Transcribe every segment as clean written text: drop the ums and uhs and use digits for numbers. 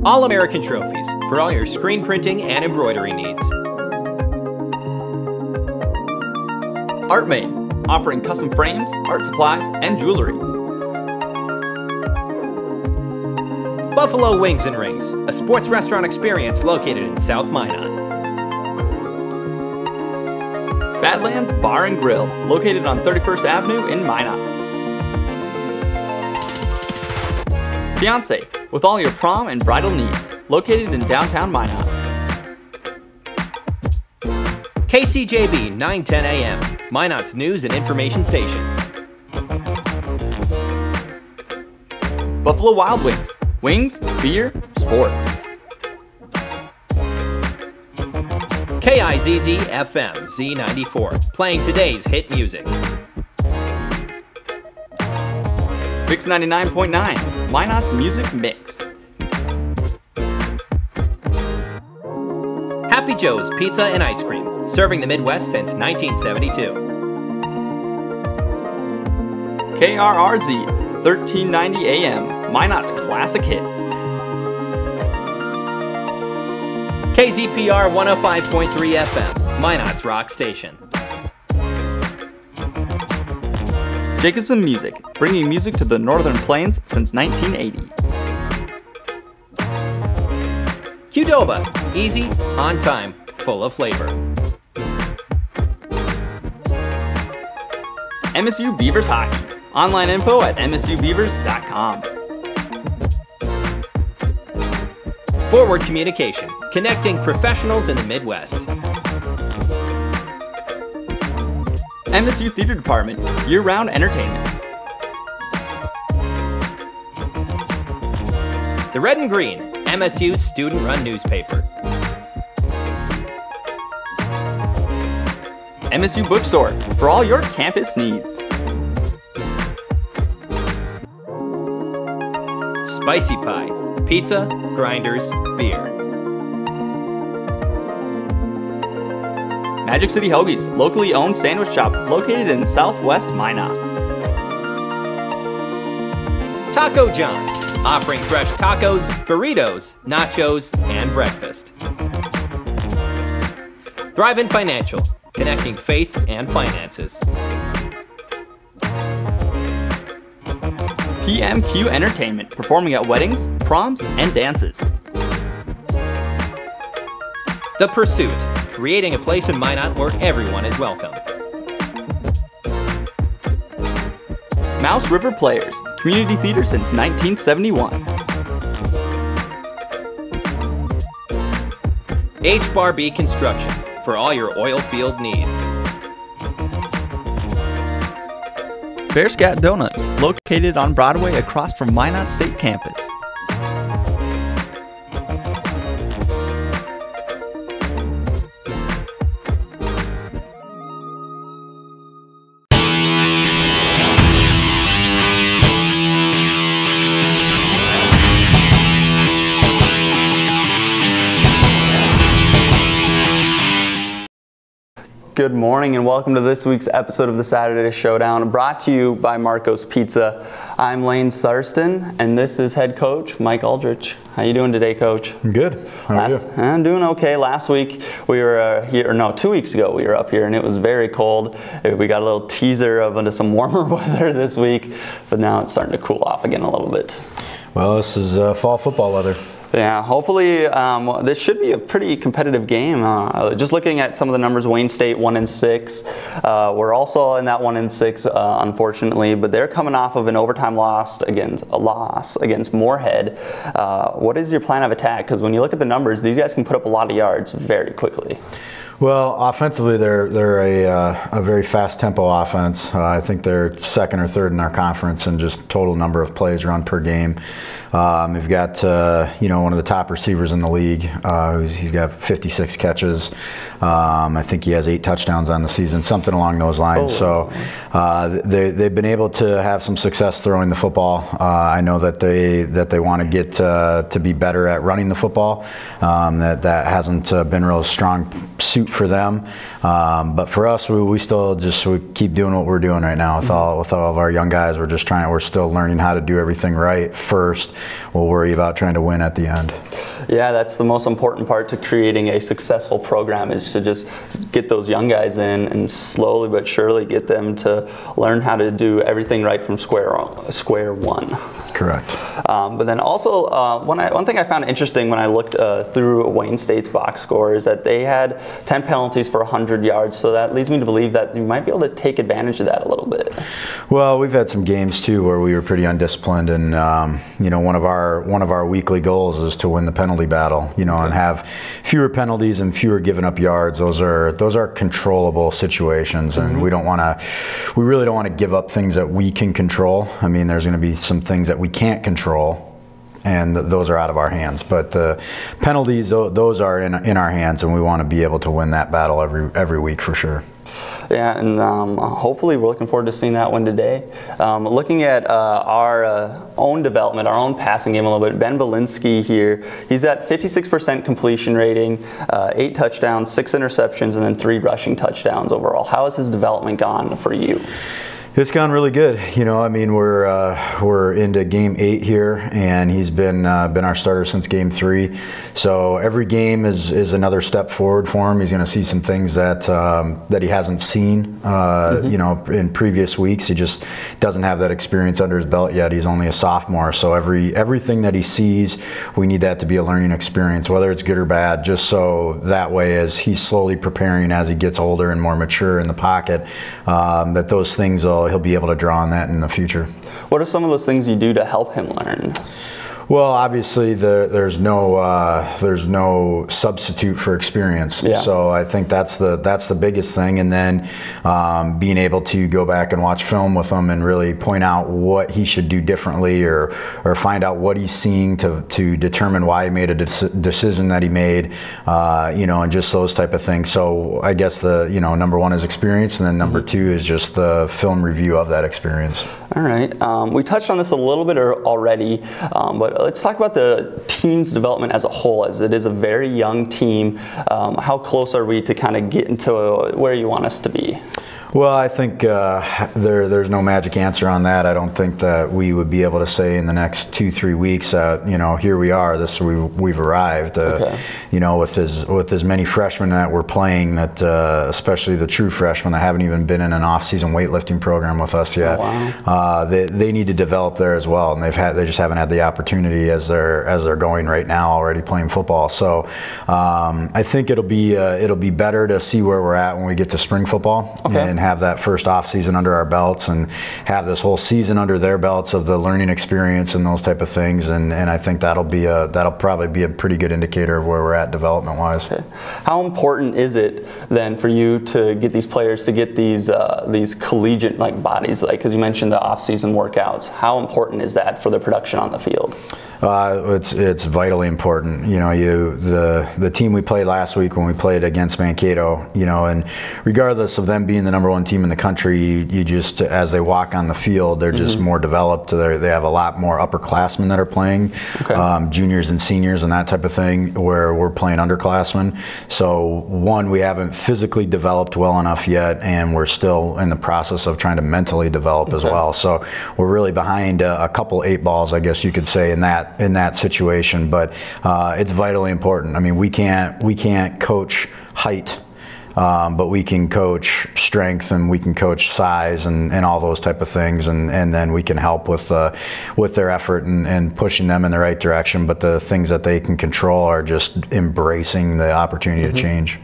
All-American Trophies for all your screen printing and embroidery needs. ArtMade, offering custom frames, art supplies, and jewelry. Buffalo Wings and Rings, a sports restaurant experience located in South Minot. Badlands Bar and Grill, located on 31st Avenue in Minot. Fiance, with all your prom and bridal needs, located in downtown Minot. KCJB 910 AM, Minot's news and information station. Buffalo Wild Wings, wings, beer, sports. KIZZ FM Z94, playing today's hit music. Mix 99.9, Minot's music mix. Happy Joe's Pizza and Ice Cream, serving the Midwest since 1972. KRRZ 1390 AM, Minot's classic hits. KZPR 105.3 FM, Minot's rock station. Jacobson Music, bringing music to the Northern Plains since 1980. Qdoba, easy, on time, full of flavor. MSU Beavers Hockey, online info at msubeavers.com. Forward Communication, connecting professionals in the Midwest. MSU Theater Department, year-round entertainment. The Red and Green, MSU student-run newspaper. MSU Bookstore, for all your campus needs. Spicy Pie, pizza, grinders, beer. Magic City Hoagies, locally owned sandwich shop located in Southwest Minot. Taco John's, offering fresh tacos, burritos, nachos, and breakfast. Thrive Financial, connecting faith and finances. PMQ Entertainment, performing at weddings, proms, and dances. The Pursuit, creating a place in Minot where everyone is welcome. Mouse River Players, community theater since 1971. H-Bar-B Construction, for all your oil field needs. Bearscat Donuts, located on Broadway across from Minot State Campus. Good morning and welcome to this week's episode of the Saturday Showdown, brought to you by Marco's Pizza. I'm Lane Sarston and this is head coach Mike Aldrich. How you doing today, Coach? Good. How are you? I'm doing okay. Last week we were here, no, 2 weeks ago we were up here and it was very cold. We got a little teaser of into some warmer weather this week, but now it's starting to cool off again a little bit. Well, this is fall football weather. Yeah, hopefully this should be a pretty competitive game. Just looking at some of the numbers, Wayne State 1-6. We're also in that 1-6, unfortunately, but they're coming off of an overtime loss against Moorhead. What is your plan of attack? Because when you look at the numbers, these guys can put up a lot of yards very quickly. Well, offensively, they're a very fast tempo offense. I think they're second or third in our conference in just total number of plays run per game. We've got one of the top receivers in the league. He's got 56 catches. I think he has 8 touchdowns on the season, something along those lines. So they've been able to have some success throwing the football. I know that they want to get to be better at running the football. That hasn't been real strong suit moot for them. But for us, we still we keep doing what we're doing right now with all of our young guys. We're still learning how to do everything right first. We'll worry about trying to win at the end. Yeah, that's the most important part to creating a successful program, is to just get those young guys in and slowly but surely get them to learn how to do everything right from square one. Correct. But then also, one thing I found interesting when I looked through Wayne State's box score is that they had 10 penalties for 100 yards, so that leads me to believe that you might be able to take advantage of that a little bit. Well, we've had some games too where we were pretty undisciplined, and one of our weekly goals is to win the penalty battle, and have fewer penalties and fewer given up yards. Those are controllable situations, and we really don't want to give up things that we can control. I mean, there's going to be some things that we can't control, and those are out of our hands. But the penalties, those are in our hands, and we want to be able to win that battle every week for sure. Yeah, and hopefully we're looking forward to seeing that one today. Looking at our own development, our own passing game a little bit, Ben Belinsky here, he's at 56% completion rating, 8 touchdowns, 6 interceptions, and then 3 rushing touchdowns overall. How has his development gone for you? It's gone really good. I mean, we're into game 8 here, and he's been our starter since game 3. So every game is another step forward for him. He's going to see some things that he hasn't seen, in previous weeks. He just doesn't have that experience under his belt yet. He's only a sophomore, so everything that he sees, we need that to be a learning experience, whether it's good or bad. Just so that way, as he's slowly preparing as he gets older and more mature in the pocket, that those things he'll be able to draw on that in the future. What are some of those things you do to help him learn? Well, obviously, there's no substitute for experience. Yeah. So I think that's the biggest thing, and then being able to go back and watch film with him and really point out what he should do differently, or find out what he's seeing to determine why he made a decision that he made, and just those type of things. So I guess number 1 is experience, and then number 2 is just the film review of that experience. All right. We touched on this a little bit already, but let's talk about the team's development as a whole, as it is a very young team. How close are we to kind of getting to where you want us to be? Well, I think there's no magic answer on that. I don't think that we would be able to say in the next 2-3 weeks that here we are, we've arrived. Okay. With as many freshmen that we're playing, that especially the true freshmen that haven't even been in an off-season weightlifting program with us yet. Oh, wow. They need to develop there as well, and they just haven't had the opportunity as they're going right now already playing football. So I think it'll be better to see where we're at when we get to spring football. Okay. And have that first off season under our belts, and have this whole season under their belts of the learning experience and those type of things, and I think that'll probably be a pretty good indicator of where we're at development wise. Okay. How important is it then for you to get these players to get these collegiate bodies, because you mentioned the off season workouts? How important is that for the production on the field? It's vitally important. The team we played last week when we played against Mankato, and regardless of them being the number 1 team in the country, you just, as they walk on the field, they're just more developed. They have a lot more upperclassmen that are playing, okay. Juniors and seniors and that type of thing, where we're playing underclassmen. So one, we haven't physically developed well enough yet, and we're still in the process of trying to mentally develop as well. So we're really behind a couple 8 balls, I guess you could say, in that situation. But it's vitally important. I mean, we can't coach height. But we can coach strength, and we can coach size, and all those type of things, and then we can help with their effort and pushing them in the right direction. But the things that they can control are just embracing the opportunity to change.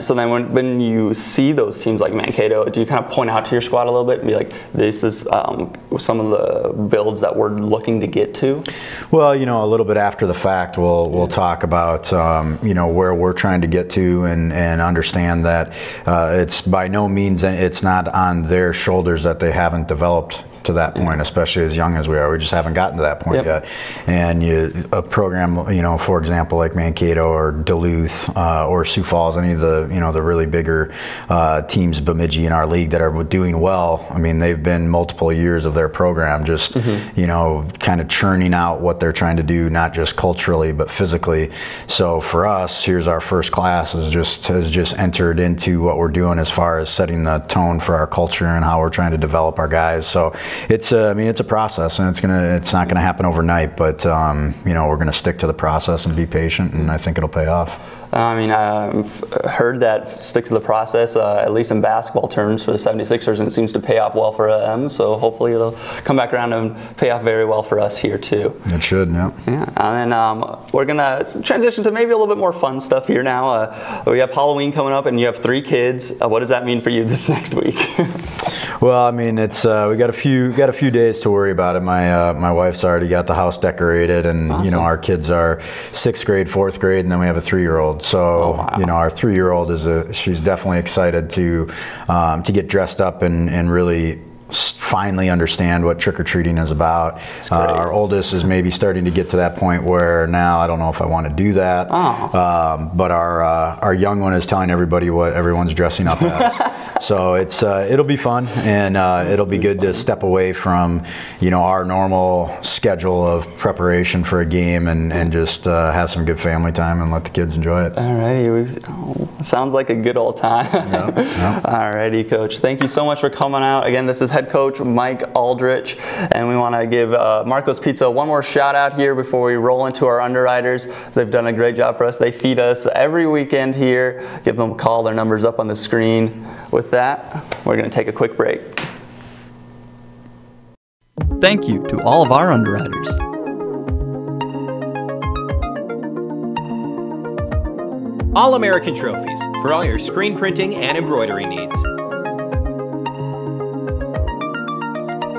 So then when you see those teams like Mankato, do you kind of point out to your squad a little bit and be like, this is some of the builds that we're looking to get to? Well, a little bit after the fact, we'll talk about where we're trying to get to, and understand that it's by no means, it's not on their shoulders that they haven't developed to that point, especially as young as we are. We just haven't gotten to that point yet. And a program, you know, for example, like Mankato or Duluth or Sioux Falls, any of the, you know, the really bigger teams, Bemidji in our league that are doing well. I mean, they've been multiple years of their program just, you know, kind of churning out what they're trying to do, not just culturally but physically. So for us, here's our first class has just entered into what we're doing as far as setting the tone for our culture and how we're trying to develop our guys. So it's I mean, it's a process, and it's not gonna happen overnight, but you know, we're gonna stick to the process and be patient, and I think it'll pay off. I mean, I've heard that stick to the process, at least in basketball terms, for the 76ers, and it seems to pay off well for them. So hopefully it'll come back around and pay off very well for us here too. It should, yeah. Yeah, and then we're gonna transition to maybe a little bit more fun stuff here now. We have Halloween coming up, and you have 3 kids. What does that mean for you this next week? Well, I mean, it's we got a few days to worry about it. My wife's already got the house decorated, and awesome. You know, our kids are 6th grade, 4th grade, and then we have a 3-year-old. So you know, our 3-year-old she's definitely excited to get dressed up and really finally understand what trick-or-treating is about. Our oldest is maybe starting to get to that point where now I don't know if I want to do that. But our young one is telling everybody what everyone's dressing up as. So it'll be fun, and it'll be good to step away from, you know, our normal schedule of preparation for a game and just have some good family time and let the kids enjoy it. Alrighty, sounds like a good old time. Yep. Alrighty, Coach. Thank you so much for coming out. Again, this is head coach Mike Aldrich, and we want to give Marco's Pizza one more shout out here before we roll into our underwriters. They've done a great job for us. They feed us every weekend here. Give them a call. Their number's up on the screen. With that, we're going to take a quick break. Thank you to all of our underwriters. All-American Trophies for all your screen printing and embroidery needs.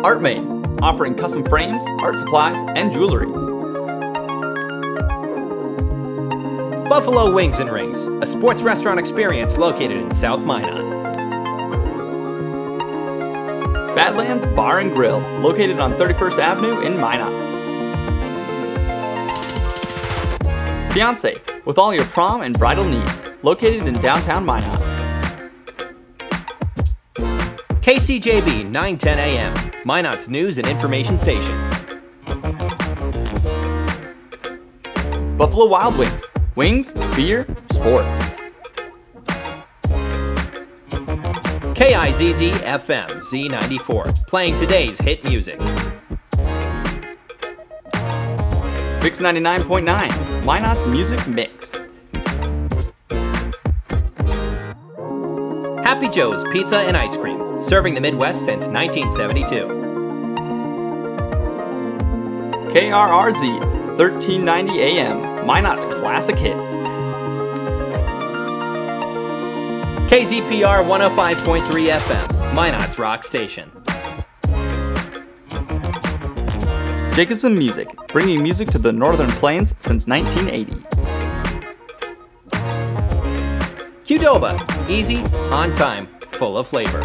ArtMade, offering custom frames, art supplies, and jewelry. Buffalo Wings and Rings, a sports restaurant experience located in South Minot. Badlands Bar and Grill, located on 31st Avenue in Minot. Fiancé, with all your prom and bridal needs, located in downtown Minot. KCJB 910 AM, Minot's news and information station. Buffalo Wild Wings, wings, beer, sports. KIZZ FM Z94, playing today's hit music. Mix 99.9, Minot's music mix. Happy Joe's Pizza and Ice Cream, serving the Midwest since 1972. KRRZ 1390 AM, Minot's classic hits. KZPR 105.3 FM, Minot's rock station. Jacobson Music, bringing music to the Northern Plains since 1980. Qdoba, easy, on time, full of flavor.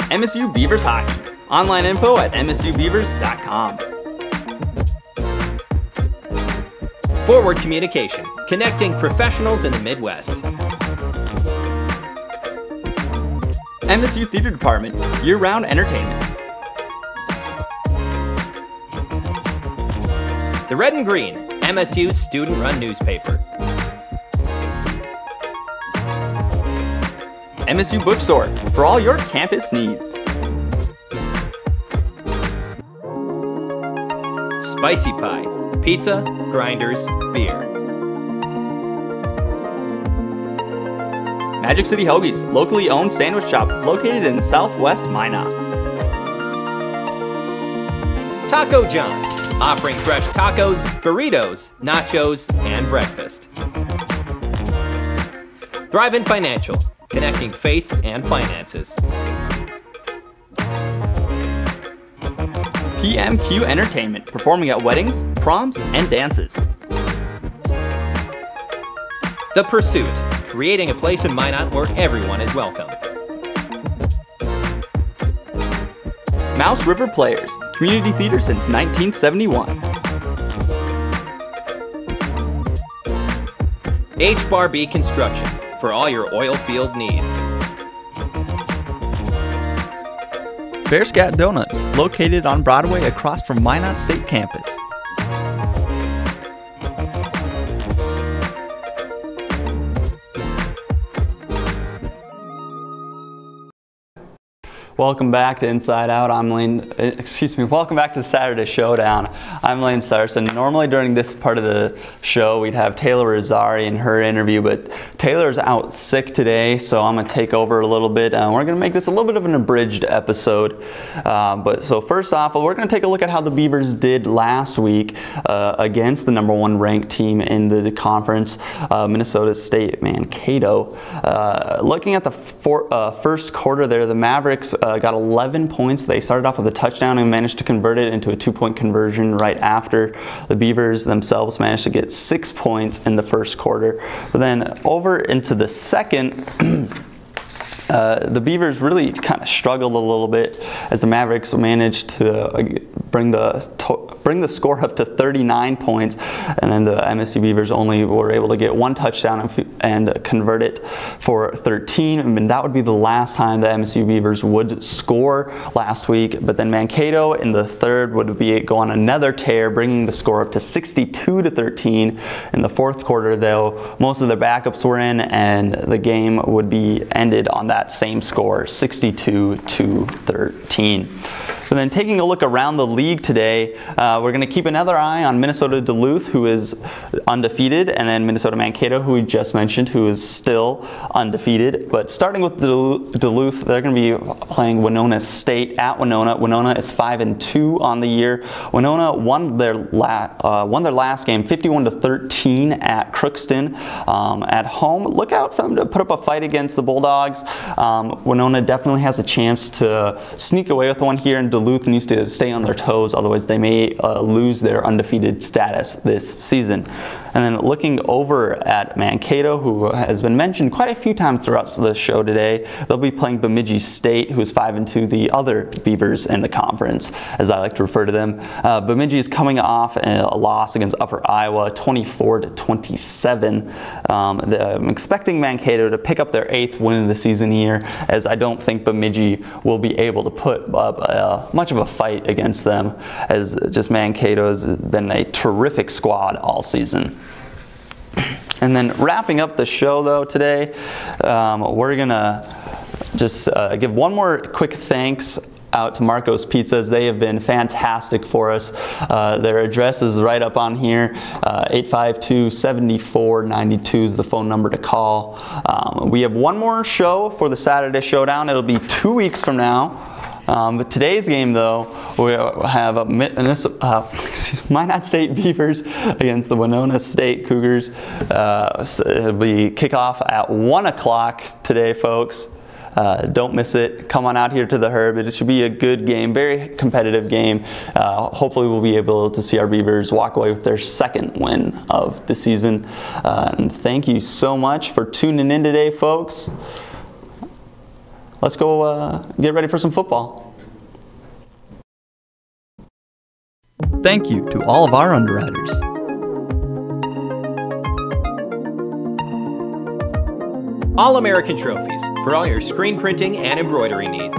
MSU Beavers Hockey, online info at msubeavers.com. Forward Communication, connecting professionals in the Midwest. MSU Theater Department, year-round entertainment. The Red and Green, MSU's student-run newspaper. MSU Bookstore, for all your campus needs. Spicy Pie, pizza, grinders, beer. Magic City Hoagies, locally owned sandwich shop located in Southwest Minot. Taco John's, offering fresh tacos, burritos, nachos, and breakfast. Thrive-In Financial, connecting faith and finances. PMQ Entertainment, performing at weddings, proms, and dances. The Pursuit, creating a place in Minot where everyone is welcome. Mouse River Players, community theater since 1971. H-Bar-B Construction, for all your oil field needs. Bear Scat Donuts, located on Broadway across from Minot State Campus. Welcome back to Inside Out. Welcome back to the Saturday Showdown. I'm Lane Sarson. Normally during this part of the show, we'd have Taylor Rosari in her interview, but Taylor's out sick today, so I'm gonna take over a little bit. We're gonna make this a little bit of an abridged episode. So first off, we're gonna take a look at how the Beavers did last week against the #1 ranked team in the conference, Minnesota State Mankato. Looking at the first quarter there, the Mavericks got 11 points. They started off with a touchdown and managed to convert it into a 2-point conversion right after. The Beavers themselves managed to get 6 points in the first quarter. But then over into the second, the Beavers really kind of struggled a little bit as the Mavericks managed to bring the score up to 39 points, and then the MSU Beavers only were able to get 1 touchdown and convert it for 13. I mean, that would be the last time the MSU Beavers would score last week. But then Mankato in the third would go on another tear, bringing the score up to 62-13. In the fourth quarter, though, most of their backups were in, and the game would be ended on that same score, 62-13. And then taking a look around the league today, we're going to keep another eye on Minnesota Duluth, who is undefeated, and then Minnesota Mankato, who we just mentioned, who is still undefeated. But starting with Duluth, they're going to be playing Winona State at Winona. Winona is 5-2 on the year. Winona won their last game 51-13 at Crookston at home. Look out for them to put up a fight against the Bulldogs. Winona definitely has a chance to sneak away with one here, and Duluth needs to stay on their toes, otherwise they may lose their undefeated status this season. And then looking over at Mankato, who has been mentioned quite a few times throughout the show today, they'll be playing Bemidji State, who is 5-2, the other Beavers in the conference, as I like to refer to them. Bemidji is coming off a loss against Upper Iowa, 24-27. I'm expecting Mankato to pick up their 8th win of the season here, as I don't think Bemidji will be able to put up much of a fight against them, as just Mankato has been a terrific squad all season. And then wrapping up the show though today, we're gonna just give one more quick thanks out to Marco's Pizzas. They have been fantastic for us. Their address is right up on here. 852-7492 is the phone number to call. We have one more show for the Saturday Showdown. It'll be 2 weeks from now. But today's game, though, we have Minot State Beavers against the Winona State Cougars. So it'll be kickoff at 1 o'clock today, folks. Don't miss it. Come on out here to the Herb. It should be a good game, very competitive game. Hopefully we'll be able to see our Beavers walk away with their 2nd win of the season. And thank you so much for tuning in today, folks. Let's go get ready for some football. Thank you to all of our underwriters. All-American Trophies, for all your screen printing and embroidery needs.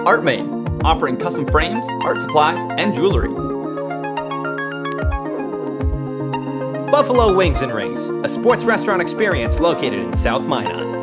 ArtMade, offering custom frames, art supplies, and jewelry. Buffalo Wings and Rings, a sports restaurant experience located in South Minot.